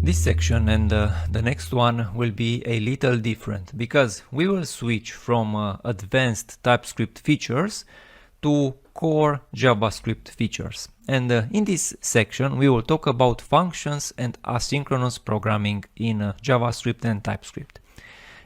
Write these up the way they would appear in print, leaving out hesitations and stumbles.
This section and the next one will be a little different because we will switch from advanced TypeScript features to core JavaScript features. And in this section we will talk about functions and asynchronous programming in JavaScript and TypeScript.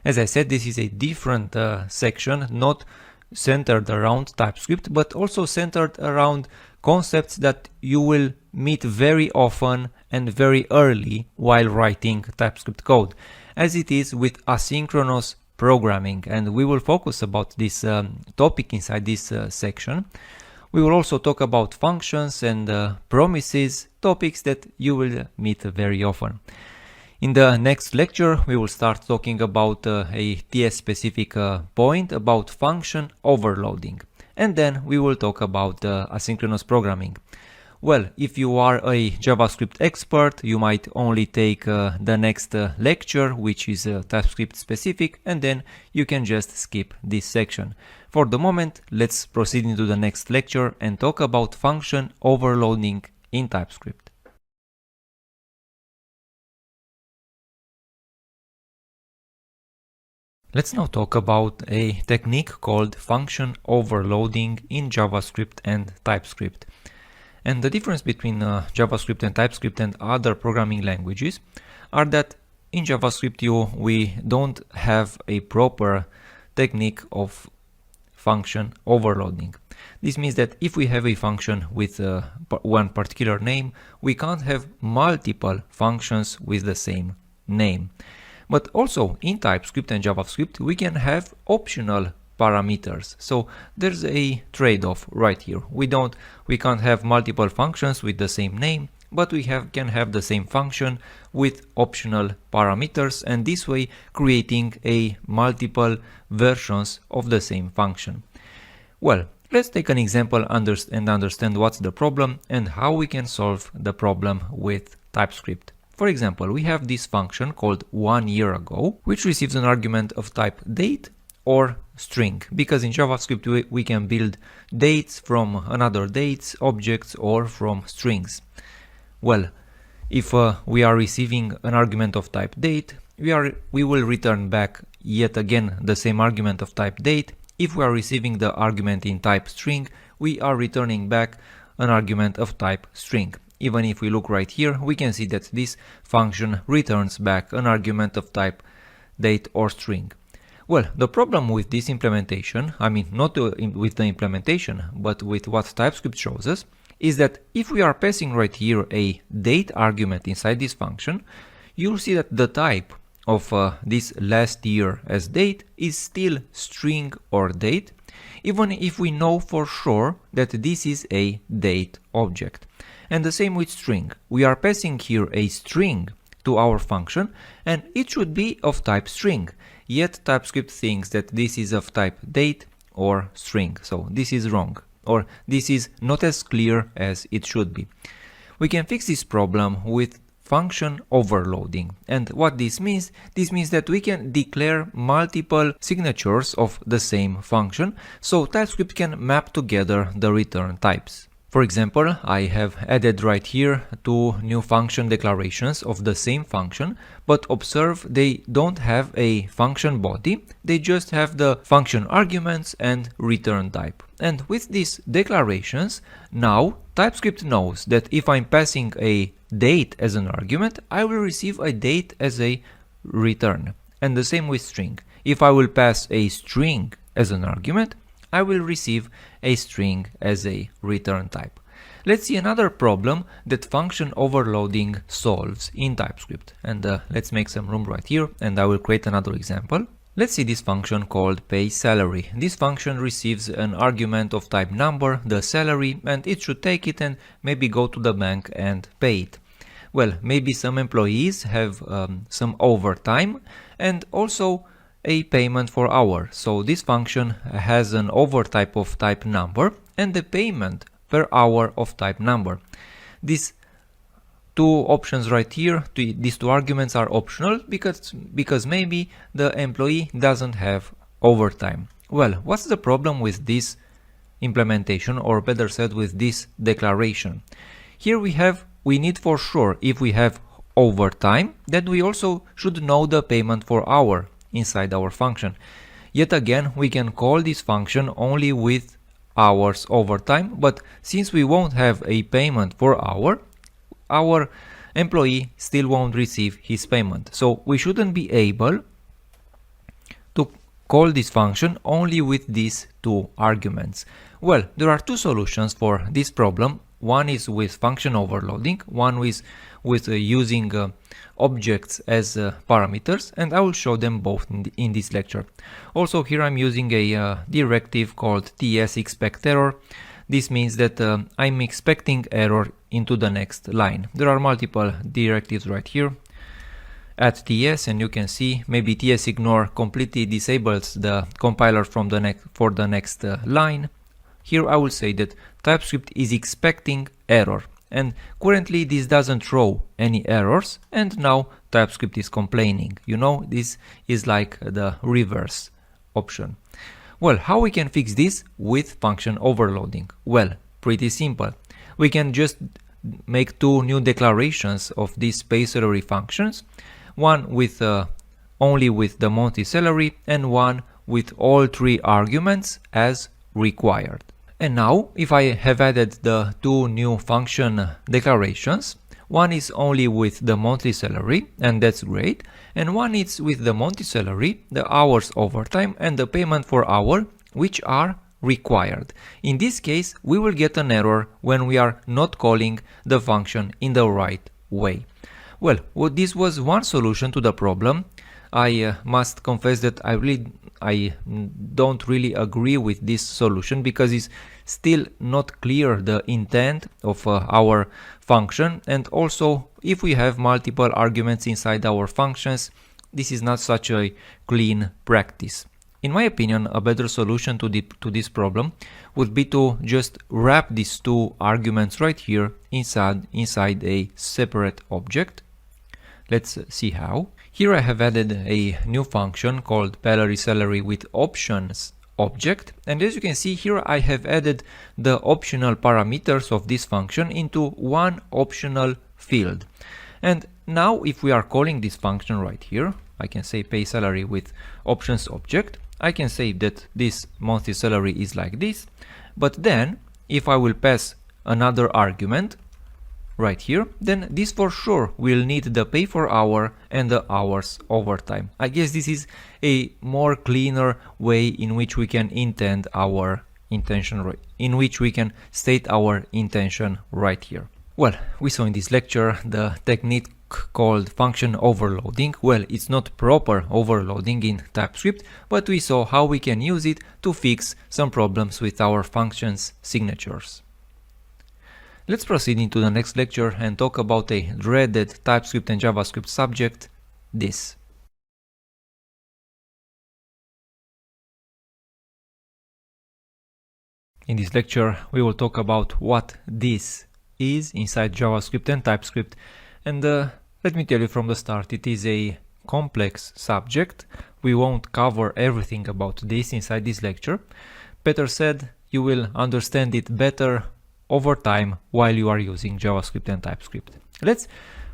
As I said, this is a different section, not centered around TypeScript, but also centered around concepts that you will meet very often and very early while writing TypeScript code, as it is with asynchronous programming, and we will focus about this topic inside this section. We will also talk about functions and promises, topics that you will meet very often. In the next lecture, we will start talking about a TS-specific point about function overloading. And then we will talk about asynchronous programming. Well, if you are a JavaScript expert, you might only take the next lecture, which is TypeScript specific, and then you can just skip this section. For the moment, let's proceed into the next lecture and talk about function overloading in TypeScript. Let's now talk about a technique called function overloading in JavaScript and TypeScript. And the difference between JavaScript and TypeScript and other programming languages are that in JavaScript we don't have a proper technique of function overloading. This means that if we have a function with one particular name, we can't have multiple functions with the same name. But also in TypeScript and JavaScript, we can have optional parameters. So there's a trade-off right here. We can't have multiple functions with the same name, but we can have the same function with optional parameters, and this way creating a multiple versions of the same function. Well, let's take an example and understand what's the problem and how we can solve the problem with TypeScript. For example, we have this function called 1 year ago, which receives an argument of type date or string, because in JavaScript we can build dates from another dates, objects, or from strings. Well, if we are receiving an argument of type date, we will return back yet again the same argument of type date. If we are receiving the argument in type string, we are returning back an argument of type string. Even if we look right here, we can see that this function returns back an argument of type date or string. Well, the problem with this implementation, I mean not with the implementation, but with what TypeScript shows us, is that if we are passing right here a date argument inside this function, you'll see that the type of this last year as date is still string or date, even if we know for sure that this is a date object. And the same with string. We are passing here a string to our function and it should be of type string, yet TypeScript thinks that this is of type date or string. So this is wrong, or this is not as clear as it should be. We can fix this problem with function overloading. And what this means that we can declare multiple signatures of the same function, so TypeScript can map together the return types. For example, I have added right here two new function declarations of the same function, but observe they don't have a function body, they just have the function arguments and return type. And with these declarations, now TypeScript knows that if I'm passing a date as an argument, I will receive a date as a return. And the same with string. If I will pass a string as an argument, I will receive a string as a return type. Let's see another problem that function overloading solves in TypeScript. And let's make some room right here and I will create another example. Let's see this function called pay salary. This function receives an argument of type number, the salary, and it should take it and maybe go to the bank and pay it. Well, maybe some employees have some overtime and also a payment for hour. So this function has an overtype of type number and the payment per hour of type number. These two options right here, these two arguments are optional because maybe the employee doesn't have overtime. Well, what's the problem with this implementation, or better said with this declaration? Here we need for sure, if we have overtime, then we also should know the payment for hour inside our function. Yet again, we can call this function only with hours overtime, but since we won't have a payment for hour, our employee still won't receive his payment. So we shouldn't be able to call this function only with these two arguments. Well, there are two solutions for this problem. One is with function overloading, one is with using objects as parameters, and I will show them both in this lecture. Also, here I'm using a directive called ts_expect_error. This means that I'm expecting error into the next line. There are multiple directives right here at ts, and you can see maybe ts_ignore completely disables the compiler from for the next line. Here I will say that TypeScript is expecting error, and currently this doesn't throw any errors, and now TypeScript is complaining. You know, this is like the reverse option. Well, how we can fix this with function overloading? Well, pretty simple. We can just make two new declarations of these pay salary functions, one with only with the monthly salary and one with all three arguments as required. And now, if I have added the two new function declarations, one is only with the monthly salary, and that's great, and one is with the monthly salary, the hours overtime, and the payment for hour, which are required. In this case, we will get an error when we are not calling the function in the right way. Well, this was one solution to the problem. I must confess that I don't really agree with this solution because it's still not clear the intent of our function, and also if we have multiple arguments inside our functions, this is not such a clean practice. In my opinion, a better solution to this problem would be to just wrap these two arguments right here inside a separate object. Let's see how. Here I have added a new function called salary with options object, and as you can see here I have added the optional parameters of this function into one optional field. And now if we are calling this function right here, I can say pay salary with options object. I can say that this monthly salary is like this, but then if I will pass another argument right here, then this for sure will need the pay for hour and the hours overtime. I guess this is a more cleaner way in which we can intend our intention, in which we can state our intention right here. Well, we saw in this lecture the technique called function overloading. Well, it's not proper overloading in TypeScript, but we saw how we can use it to fix some problems with our functions signatures. Let's proceed into the next lecture and talk about a dreaded TypeScript and JavaScript subject, this. In this lecture, we will talk about what this is inside JavaScript and TypeScript, and let me tell you from the start, it is a complex subject. We won't cover everything about this inside this lecture. Better said, you will understand it better over time while you are using JavaScript and TypeScript.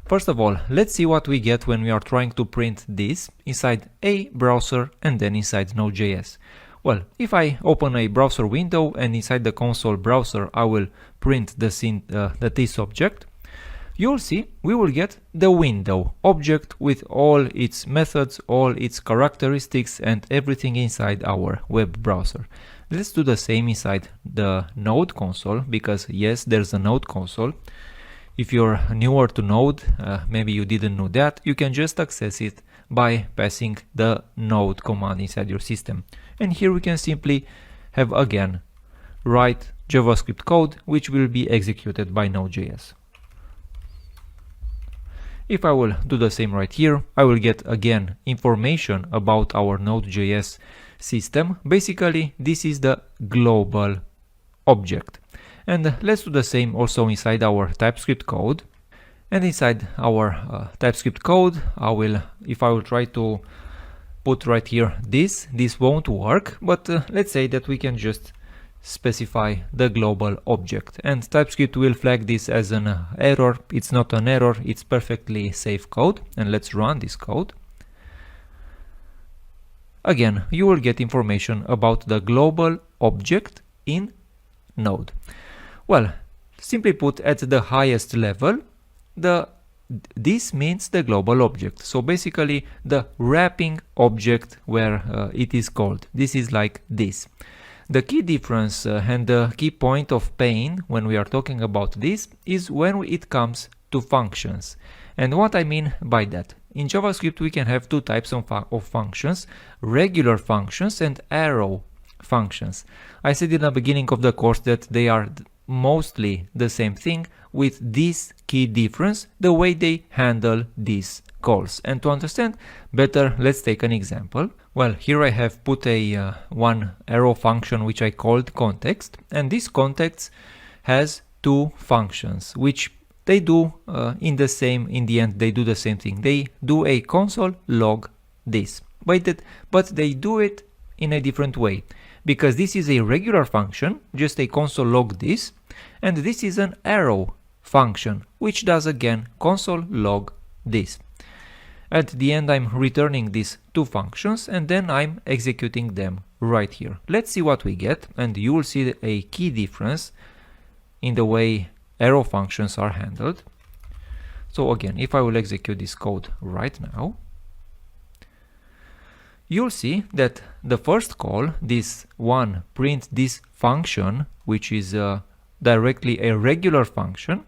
First of all, let's see what we get when we are trying to print this inside a browser and then inside Node.js. Well, if I open a browser window and inside the console browser I will print the this object, you'll see we will get the window object with all its methods, all its characteristics and everything inside our web browser. Let's do the same inside the Node console, because yes, there's a Node console. If you're newer to Node, maybe you didn't know that, you can just access it by passing the Node command inside your system. And here we can simply have again write JavaScript code which will be executed by Node.js. If I will do the same right here, I will get again information about our Node.js system. Basically, this is the global object. And let's do the same also inside our TypeScript code. And inside our TypeScript code, if I will try to put right here this won't work, but let's say that we can just specify the global object, and TypeScript will flag this as an error. It's not an error, it's perfectly safe code. And let's run this code. Again, you will get information about the global object in Node. Well, simply put, at the highest level, this means the global object. So basically the wrapping object where it is called. This is like this. The key difference and the key point of pain when we are talking about this is when it comes to functions. And what I mean by that? In JavaScript we can have two types of functions, regular functions and arrow functions. I said in the beginning of the course that they are mostly the same thing, with this key difference, the way they handle these calls. And to understand better, let's take an example. Well, here I have put a one arrow function which I called context, and this context has two functions which they do in the end they do the same thing. They do a console log this, but they do it in a different way, because this is a regular function, just a console log this, and this is an arrow function which does again console log this. At the end I'm returning these two functions and then I'm executing them right here. Let's see what we get, and you will see a key difference in the way arrow functions are handled. So again, if I will execute this code right now, you'll see that the first call, this one print this function, which is directly a regular function,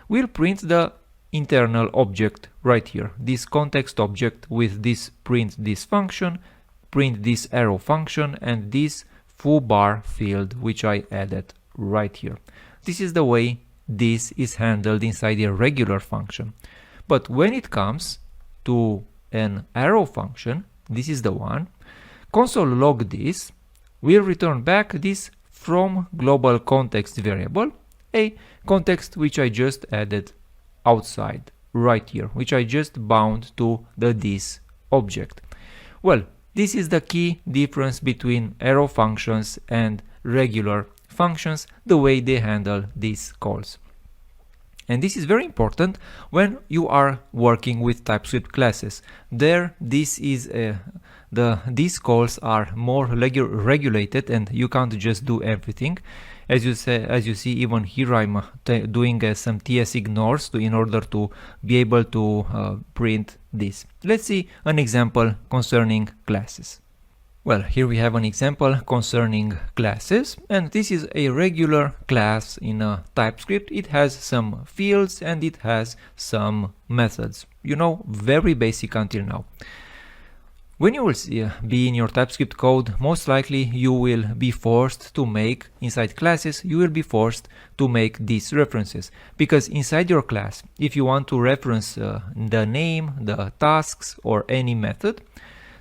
will print the internal object right here, this context object with this print this function, print this arrow function, and this foobar field which I added right here. This is the way this is handled inside a regular function. But when it comes to an arrow function, this is the one, console log this will return back this from global context variable, a context which I just added outside right here, which I just bound to the this object. Well, this is the key difference between arrow functions and regular functions, the way they handle these calls. And this is very important when you are working with TypeScript classes. There, these calls are more regulated, and you can't just do everything. As you see, even here I'm doing some TS ignores in order to be able to print this. Let's see an example concerning classes. Well, here we have an example concerning classes, and this is a regular class in TypeScript. It has some fields and it has some methods. You know, very basic until now. When you will be in your TypeScript code, most likely you will be forced to make, inside classes, you will be forced to make these references. Because inside your class, if you want to reference the name, the tasks, or any method,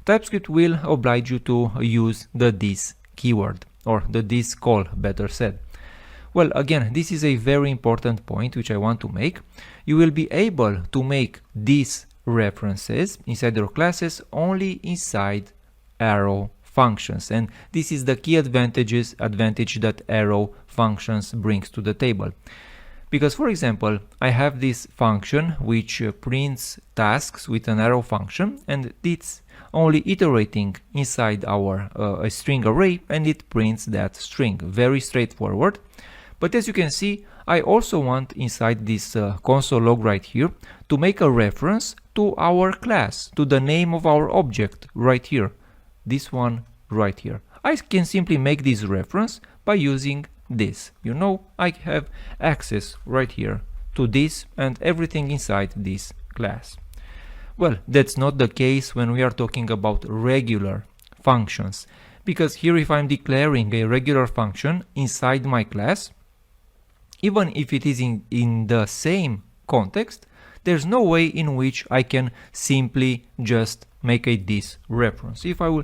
TypeScript will oblige you to use the this keyword, or the this call, better said. Well, again, this is a very important point which I want to make. You will be able to make these references inside your classes only inside arrow functions, and this is the key advantage that arrow functions brings to the table. Because, for example, I have this function which prints tasks with an arrow function, and it's only iterating inside our a string array, and it prints that string. Very straightforward. But as you can see, I also want inside this console log right here to make a reference to our class, to the name of our object right here, this one right here. I can simply make this reference by using this. You know, I have access right here to this and everything inside this class. Well, that's not the case when we are talking about regular functions, because here if I'm declaring a regular function inside my class, even if it is in the same context, there's no way in which I can simply just make a this reference. If I will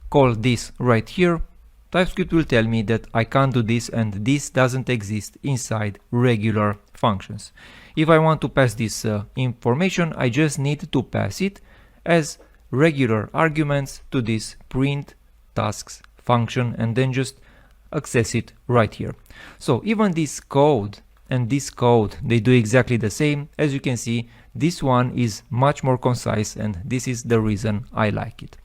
call this right here, TypeScript will tell me that I can't do this, and this doesn't exist inside regular functions. If I want to pass this information, I just need to pass it as regular arguments to this print tasks function, and then just access it right here. So even this code and this code, they do exactly the same. As you can see, this one is much more concise, and this is the reason I like it.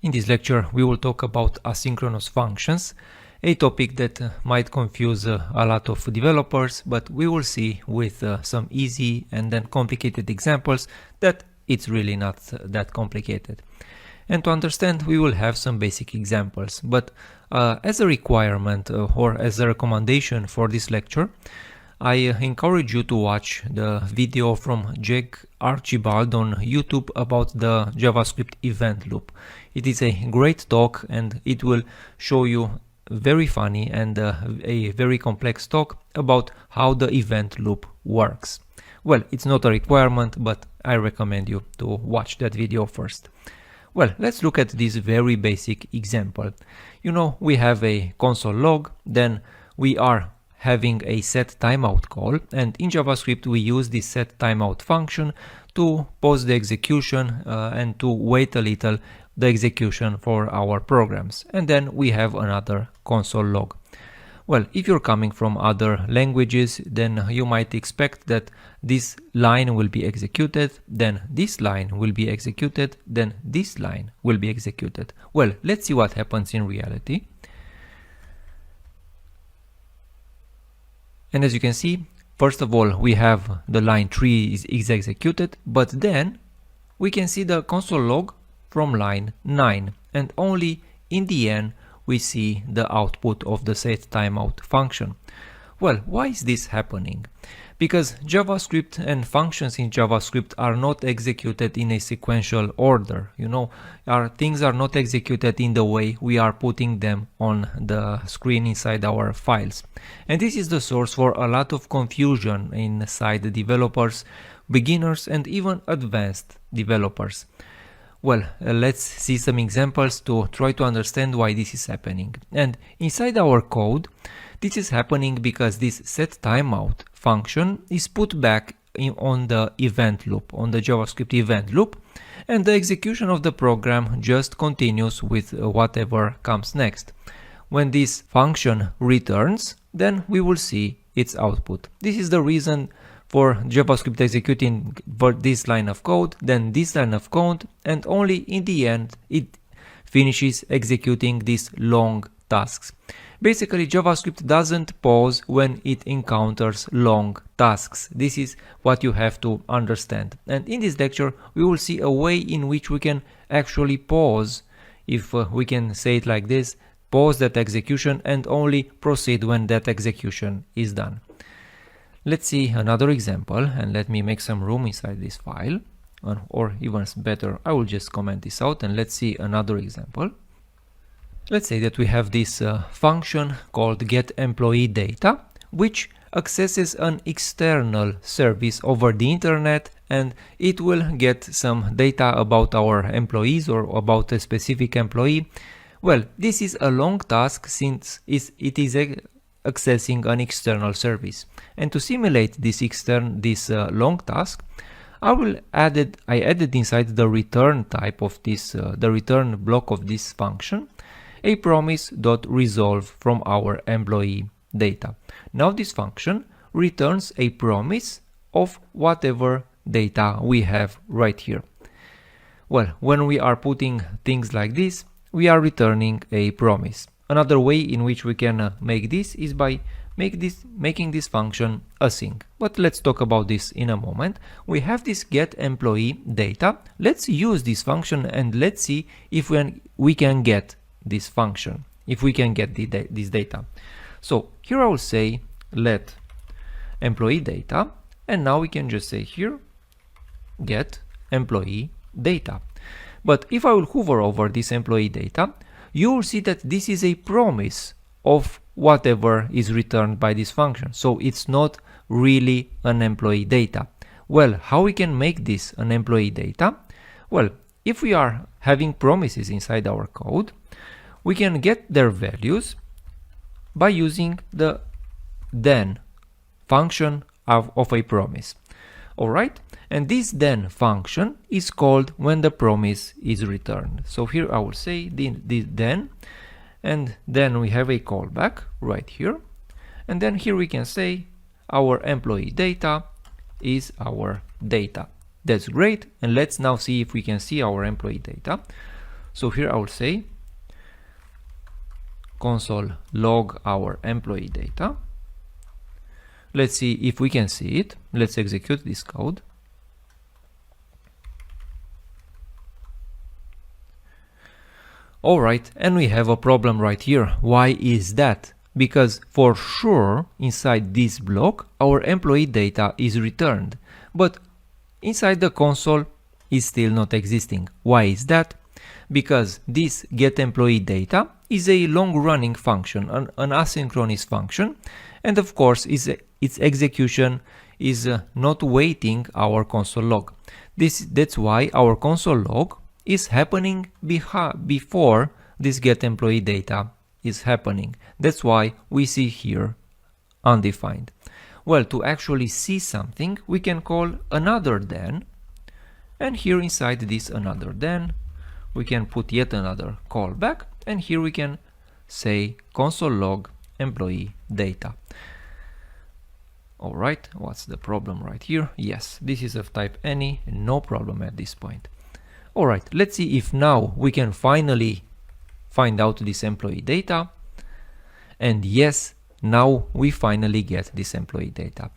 In this lecture, we will talk about asynchronous functions, a topic that might confuse a lot of developers, but we will see with some easy and then complicated examples that it's really not that complicated. And to understand, we will have some basic examples, but as a requirement or as a recommendation for this lecture, I encourage you to watch the video from Jack Archibald on YouTube about the JavaScript event loop. It is a great talk, and it will show you very funny and a very complex talk about how the event loop works. Well, it's not a requirement, but I recommend you to watch that video first. Well, let's look at this very basic example. You know, we have a console log, then we are having a set timeout call, and in JavaScript we use this set timeout function to pause the execution and to wait a little the execution for our programs, and then we have another console log. Well, if you're coming from other languages, then you might expect that this line will be executed, then this line will be executed, then this line will be executed. Well, let's see what happens in reality. And as you can see, first of all, we have the line 3 is executed, but then we can see the console log from line 9, and only in the end we see the output of the set timeout function. Well, why is this happening? Because JavaScript and functions in JavaScript are not executed in a sequential order. You know, things are not executed in the way we are putting them on the screen inside our files. And this is the source for a lot of confusion inside the developers, beginners, and even advanced developers. Well, let's see some examples to try to understand why this is happening. And inside our code, this is happening because this set timeout function is put back on the event loop, on the JavaScript event loop, and the execution of the program just continues with whatever comes next. When this function returns, then we will see its output. This is the reason for JavaScript executing this line of code, then this line of code, and only in the end it finishes executing these long tasks. Basically, JavaScript doesn't pause when it encounters long tasks. This is what you have to understand. And in this lecture, we will see a way in which we can actually pause, if we can say it like this, pause that execution and only proceed when that execution is done. Let's see another example, and let me make some room inside this file, or even better, I will just comment this out and let's see another example. Let's say that we have this function called getEmployeeData, which accesses an external service over the internet, and it will get some data about our employees or about a specific employee. Well, this is a long task since it is accessing an external service. And to simulate this long task, I added inside the return type of this, the return block of this function, a promise.resolve from our employee data. Now this function returns a promise of whatever data we have right here. Well, when we are putting things like this, we are returning a promise. Another way in which we can make this is by making this function async. But let's talk about this in a moment. We have this getEmployeeData. Let's use this function and let's see if we can get this function, if we can get this data. So here I will say let employee data, and now we can just say here get employee data. But if I will hover over this employee data, you will see that this is a promise of whatever is returned by this function. So it's not really an employee data. Well, how we can make this an employee data? Well, if we are having promises inside our code, we can get their values by using the then function of a promise. Alright, and this then function is called when the promise is returned. So here I will say this then, and then we have a callback right here, and then here we can say our employee data is our data. That's great, and let's now see if we can see our employee data. So here I will say console log our employee data. Let's see if we can see it. Let's execute this code. Alright, and we have a problem right here. Why is that? Because for sure inside this block our employee data is returned, but inside the console is still not existing. Why is that? Because this getEmployeeData is a long-running function, an asynchronous function, and of course its execution is not waiting our console log. That's why our console log is happening before this getEmployeeData is happening. That's why we see here undefined. Well, to actually see something, we can call another then, and here inside this another then, we can put yet another callback, and here we can say console log employee data. Alright, what's the problem right here? Yes, this is of type any, no problem at this point. Alright, let's see if now we can finally find out this employee data, and yes, now we finally get this employee data.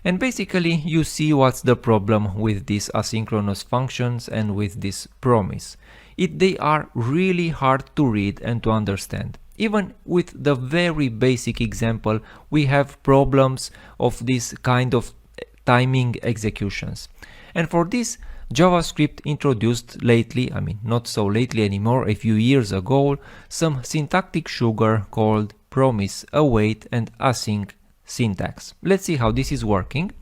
And basically you see what's the problem with these asynchronous functions and with this promise. They are really hard to read and to understand. Even with the very basic example, we have problems of this kind of timing executions. And for this, JavaScript introduced lately, I mean not so lately anymore, a few years ago, some syntactic sugar called promise, await and async syntax. Let's see how this is working.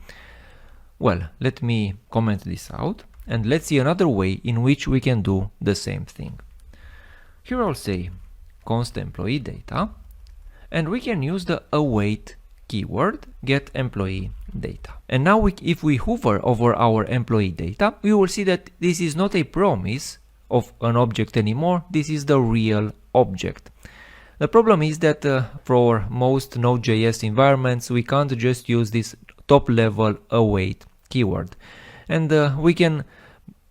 Well, let me comment this out, and let's see another way in which we can do the same thing. Here I'll say const employee data, and we can use the await keyword get employee data. And now if we hover over our employee data, we will see that this is not a promise of an object anymore, this is the real object. The problem is that for most Node.js environments we can't just use this top level await keyword, and we can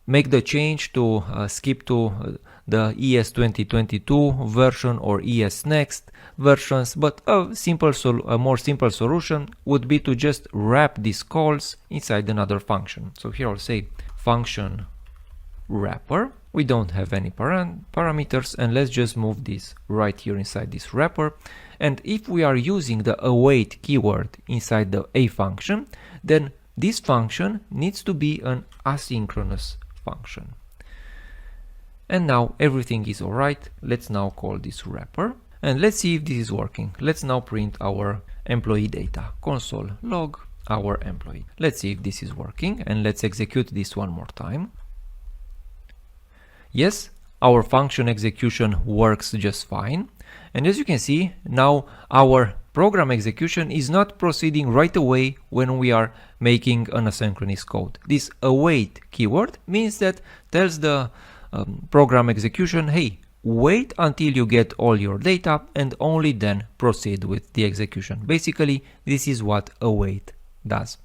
make the change to skip to the ES 2022 version or ES Next versions, but a more simple solution would be to just wrap these calls inside another function. So here I'll say function wrapper. We don't have any parameters, and let's just move this right here inside this wrapper. And if we are using the await keyword inside the a function, then this function needs to be an asynchronous function. And now everything is alright. Let's now call this wrapper and let's see if this is working. Let's now print our employee data, console log our employee. Let's see if this is working, and let's execute this one more time. Yes, our function execution works just fine. And as you can see, now our program execution is not proceeding right away when we are making an asynchronous code. This await keyword means that tells the program execution, hey, wait until you get all your data and only then proceed with the execution. Basically, this is what await does.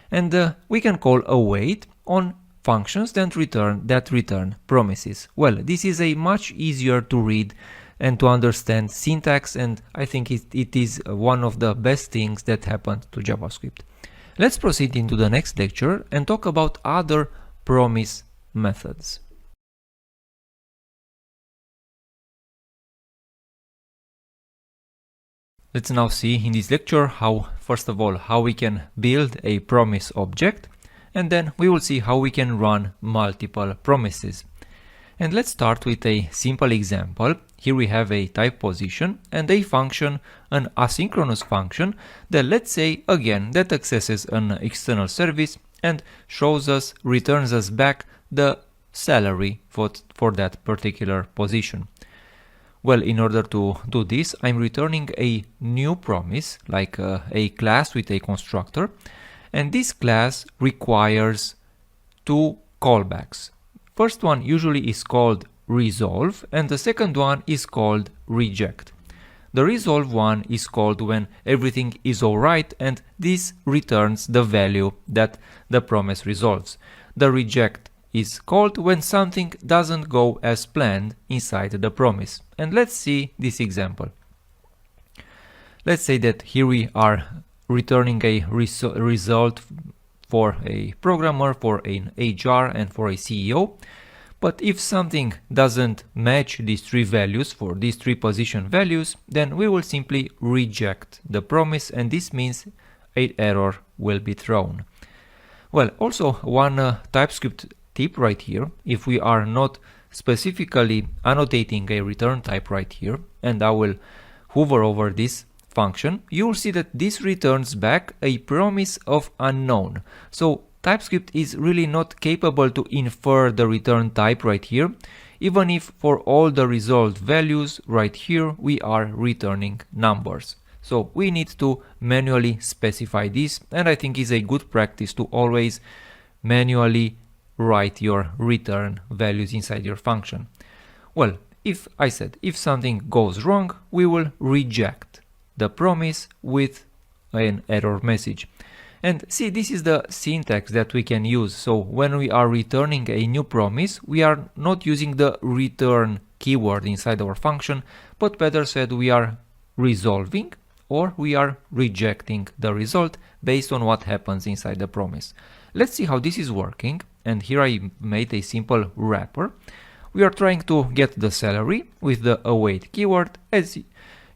And we can call await on functions that return promises. Well, this is a much easier to read and to understand syntax, and I think it is one of the best things that happened to JavaScript. Let's proceed into the next lecture and talk about other promise methods. Let's now see in this lecture first of all, how we can build a promise object, and then we will see how we can run multiple promises. And let's start with a simple example. Here we have a type position and a function, an asynchronous function that, let's say again, that accesses an external service and returns us back the salary for that particular position. Well, in order to do this, I'm returning a new promise, like a class with a constructor. And this class requires two callbacks. First one usually is called resolve, and the second one is called reject. The resolve one is called when everything is alright, and this returns the value that the promise resolves. The reject is called when something doesn't go as planned inside the promise. And let's see this example. Let's say that here we are returning a result for a programmer, for an HR, and for a CEO. But if something doesn't match these three values, for these three position values, then we will simply reject the promise, and this means an error will be thrown. Well, also one TypeScript tip right here, if we are not specifically annotating a return type right here, and I will hover over this function, you will see that this returns back a promise of unknown. So TypeScript is really not capable to infer the return type right here, even if for all the resolved values right here we are returning numbers. So we need to manually specify this, and I think it's a good practice to always manually write your return values inside your function. Well, if something goes wrong, we will reject the promise with an error message. And see, this is the syntax that we can use. So when we are returning a new promise, we are not using the return keyword inside our function, but better said, we are resolving or we are rejecting the result based on what happens inside the promise. Let's see how this is working. And here I made a simple wrapper. We are trying to get the salary with the await keyword. As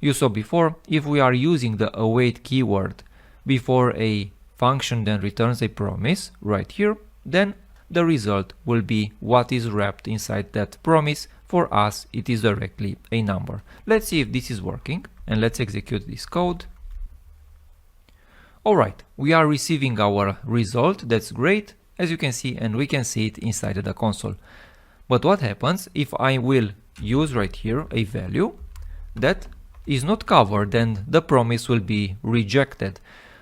you saw before, if we are using the await keyword before a function then returns a promise right here, then the result will be what is wrapped inside that promise. For us, it is directly a number. Let's see if this is working, and let's execute this code. Alright, we are receiving our result. That's great, as you can see, and we can see it inside the console. But what happens if I will use right here a value that is not covered, and the promise will be rejected?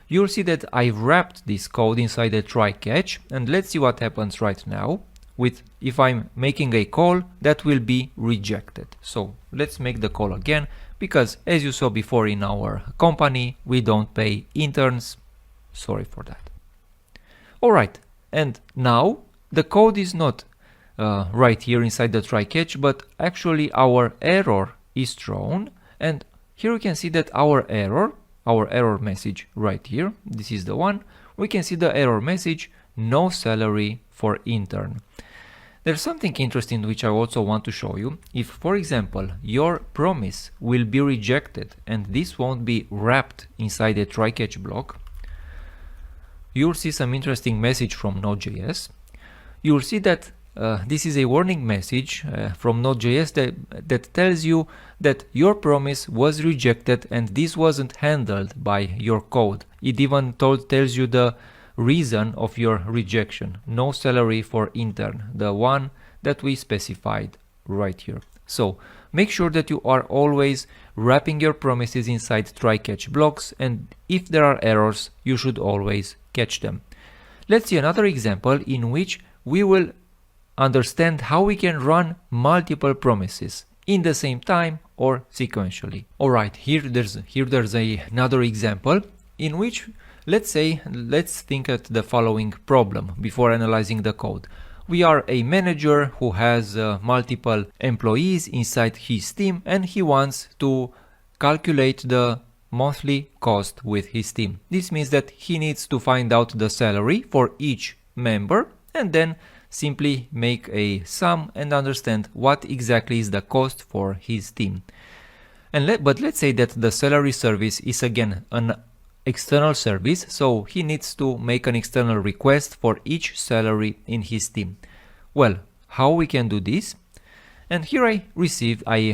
You'll see that I've wrapped this code inside a try catch, and let's see what happens right now with if I'm making a call that will be rejected. So let's make the call again, because as you saw before in our company, we don't pay interns. Sorry for that. Alright, and now the code is not right here inside the try catch, but actually our error is thrown, and here we can see that our error message right here, this is the one, we can see the error message, no salary for intern. There's something interesting which I also want to show you. If, for example, your promise will be rejected and this won't be wrapped inside a try-catch block, you'll see some interesting message from Node.js. You'll see that this is a warning message from Node.js that tells you that your promise was rejected and this wasn't handled by your code. It even tells you the reason of your rejection. No salary for intern, the one that we specified right here. So make sure that you are always wrapping your promises inside try-catch blocks, and if there are errors, you should always catch them. Let's see another example in which we will understand how we can run multiple promises in the same time or sequentially. Alright, here there's another example in which let's think at the following problem before analyzing the code. We are a manager who has multiple employees inside his team, and he wants to calculate the monthly cost with his team. This means that he needs to find out the salary for each member and then simply make a sum and understand what exactly is the cost for his team. But let's say that the salary service is again an external service, so he needs to make an external request for each salary in his team. Well, how we can do this? And here I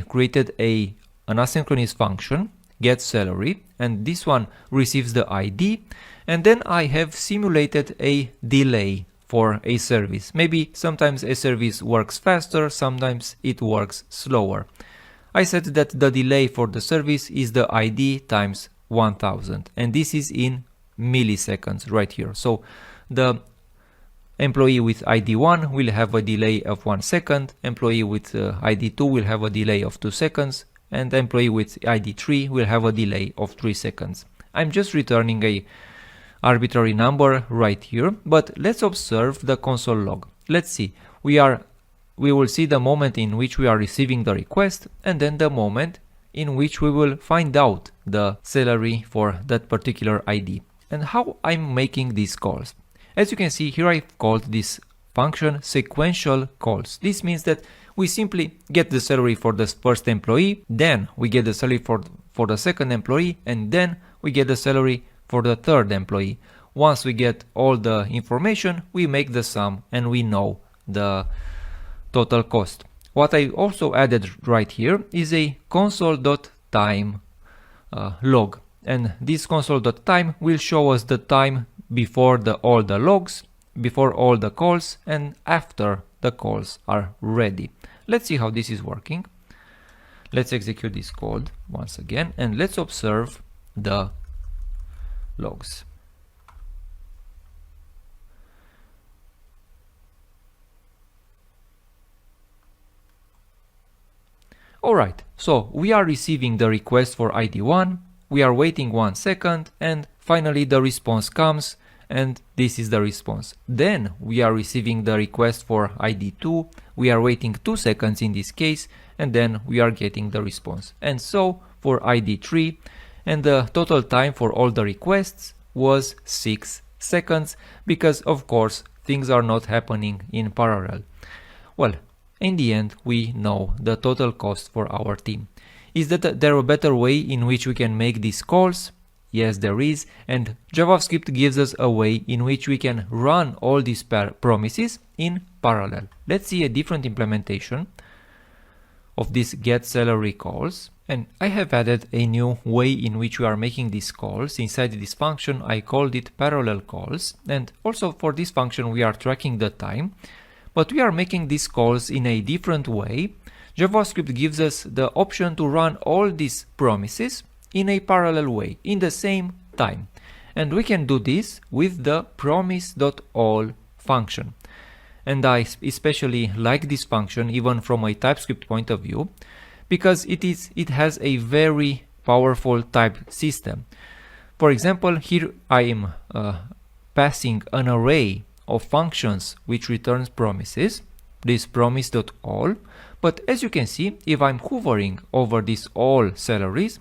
created an asynchronous function, get salary, and this one receives the ID, and then I have simulated a delay for a service. Maybe sometimes a service works faster, sometimes it works slower. I said that the delay for the service is the ID times 1000, and this is in milliseconds right here. So the employee with ID 1 will have a delay of 1 second, employee with ID 2 will have a delay of 2 seconds, and employee with ID 3 will have a delay of 3 seconds. I'm just returning a arbitrary number right here, but let's observe the console log. Let's see, we will see the moment in which we are receiving the request, and then the moment in which we will find out the salary for that particular ID, and how I'm making these calls. As you can see here, I've called this function sequential calls. This means that we simply get the salary for the first employee, then we get the salary for the second employee, and then we get the salary for the third employee. Once we get all the information, we make the sum and we know the total cost. What I also added right here is a console.time log, and this console.time will show us the time before all the logs, before all the calls, and after the calls are ready. Let's see how this is working. Let's execute this code once again, and let's observe the logs. Alright, so we are receiving the request for ID 1, we are waiting 1 second, and finally the response comes, and this is the response. Then we are receiving the request for ID 2, we are waiting 2 seconds in this case, and then we are getting the response. And so for ID 3, and the total time for all the requests was 6 seconds, because of course things are not happening in parallel. Well, in the end, we know the total cost for our team. Is there a better way in which we can make these calls? Yes, there is, and JavaScript gives us a way in which we can run all these promises in parallel. Let's see a different implementation of these getSalary calls, and I have added a new way in which we are making these calls. Inside this function, I called it parallel calls, and also for this function we are tracking the time. But we are making these calls in a different way. JavaScript gives us the option to run all these promises in a parallel way, in the same time. And we can do this with the promise.all function. And I especially like this function, even from a TypeScript point of view, because it has a very powerful type system. For example, here I am passing an array of functions which returns promises, this promise.all, but as you can see, if I'm hovering over these all salaries,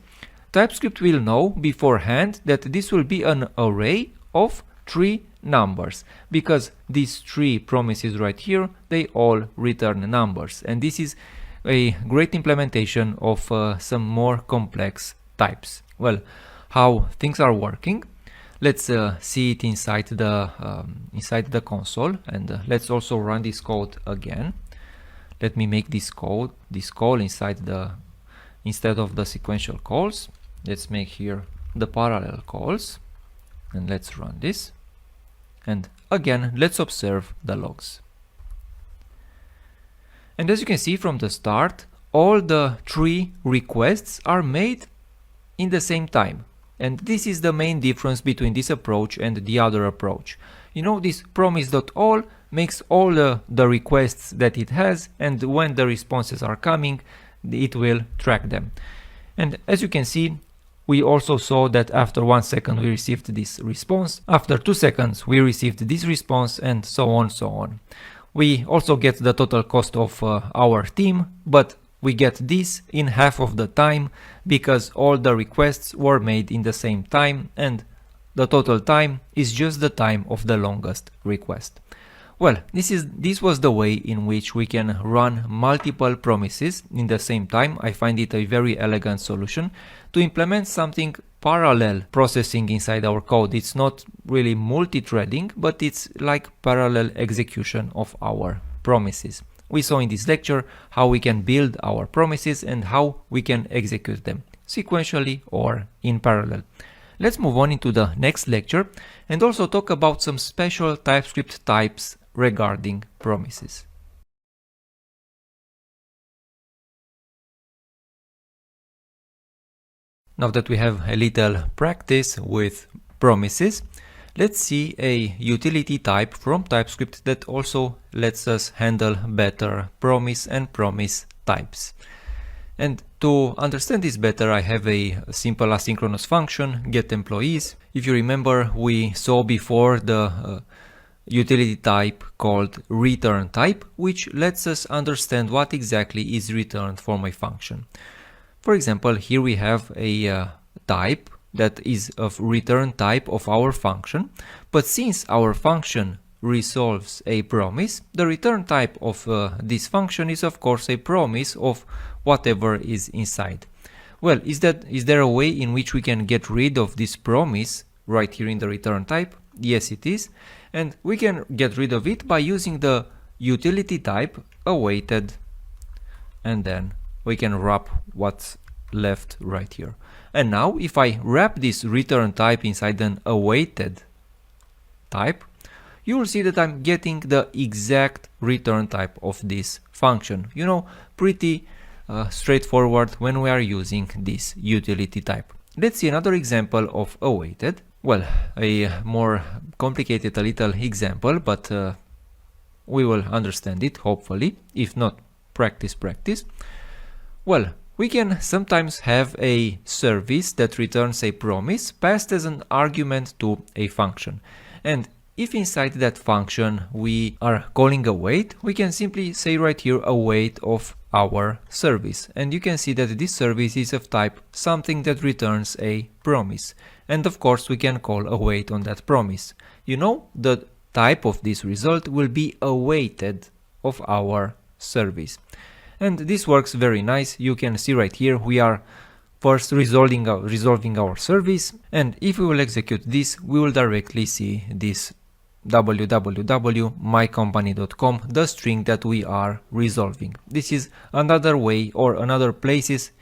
TypeScript will know beforehand that this will be an array of 3 numbers, because these 3 promises right here, they all return numbers, and this is a great implementation of some more complex types. Well, how things are working, let's see it inside the console, and let's also run this code again. Let me make this call instead of the sequential calls. Let's make here the parallel calls, and let's run this. And again, let's observe the logs. And as you can see from the start, all the 3 requests are made in the same time. And this is the main difference between this approach and the other approach. You know, this promise.all makes all the requests that it has, and when the responses are coming, it will track them. And as you can see, we also saw that after 1 second we received this response, after 2 seconds we received this response, and so on, so on. We also get the total cost of our team, but we get this in half of the time because all the requests were made in the same time, and the total time is just the time of the longest request. Well, this was the way in which we can run multiple promises in the same time. I find it a very elegant solution to implement something parallel processing inside our code. It's not really multi-threading, but it's like parallel execution of our promises. We saw in this lecture how we can build our promises and how we can execute them sequentially or in parallel. Let's move on into the next lecture and also talk about some special TypeScript types regarding promises. Now that we have a little practice with promises, let's see a utility type from TypeScript that also lets us handle better promise and promise types. And to understand this better, I have a simple asynchronous function, getEmployees. If you remember, we saw before the utility type called return type, which lets us understand what exactly is returned for my function. For example, here we have a type that is of return type of our function, but since our function resolves a promise, the return type of this function is of course a promise of whatever is inside. Well, is there a way in which we can get rid of this promise right here in the return type? Yes, it is, and we can get rid of it by using the utility type awaited, and then we can wrap what's left right here. And now if I wrap this return type inside an awaited type, you will see that I'm getting the exact return type of this function. You know, pretty straightforward when we are using this utility type. Let's see another example of awaited. Well, a more complicated a little example, but we will understand it hopefully. If not, practice. Well, we can sometimes have a service that returns a promise passed as an argument to a function. And if inside that function we are calling await, we can simply say right here await of our service. And you can see that this service is of type something that returns a promise. And of course we can call await on that promise. You know, the type of this result will be awaited of our service. And this works very nice. You can see right here we are first resolving our service, and if we will execute this, we will directly see this www.mycompany.com, the string that we are resolving. This is another way or another places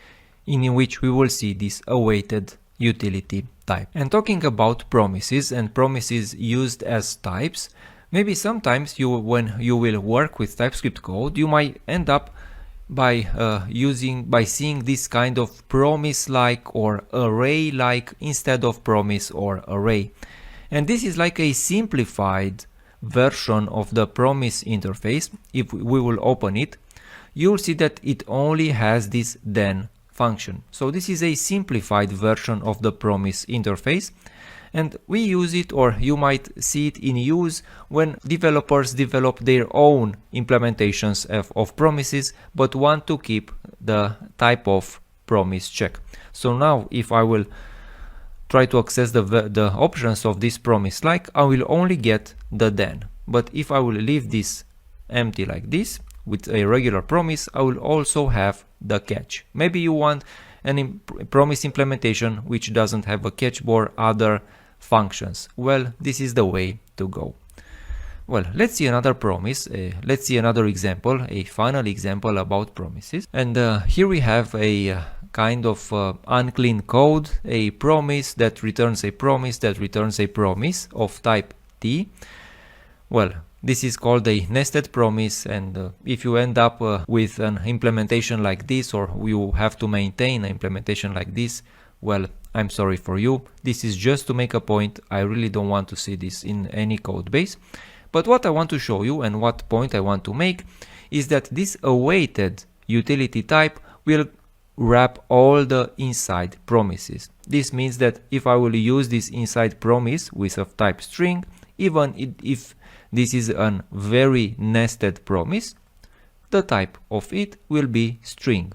in which we will see this awaited utility type. And talking about promises and promises used as types, maybe sometimes when you will work with TypeScript code, you might end up by seeing this kind of promise-like or array-like instead of promise or array. And this is like a simplified version of the promise interface. If we will open it, you'll see that it only has this then function. So this is a simplified version of the promise interface. And we use it, or you might see it in use when developers develop their own implementations of promises but want to keep the type of promise check. So now if I will try to access the options of this promise, like I will only get the then. But if I will leave this empty like this with a regular promise, I will also have the catch. Maybe you want an promise implementation which doesn't have a catch or other functions. Well, this is the way to go. Well, let's see another promise. Let's see another example, a final example about promises. And here we have a kind of unclean code, a promise that returns a promise that returns a promise of type T. Well, this is called a nested promise, and if you end up with an implementation like this, or you have to maintain an implementation like this, well, I'm sorry for you. This is just to make a point. I really don't want to see this in any code base. But what I want to show you and what point I want to make is that this awaited utility type will wrap all the inside promises. This means that if I will use this inside promise with of type string, even if this is a very nested promise, the type of it will be string.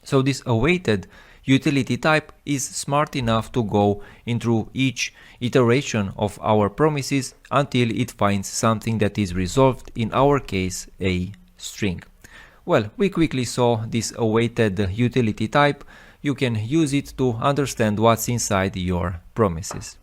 So this awaited utility type is smart enough to go into each iteration of our promises until it finds something that is resolved, in our case a string. Well, we quickly saw this awaited utility type. You can use it to understand what's inside your promises.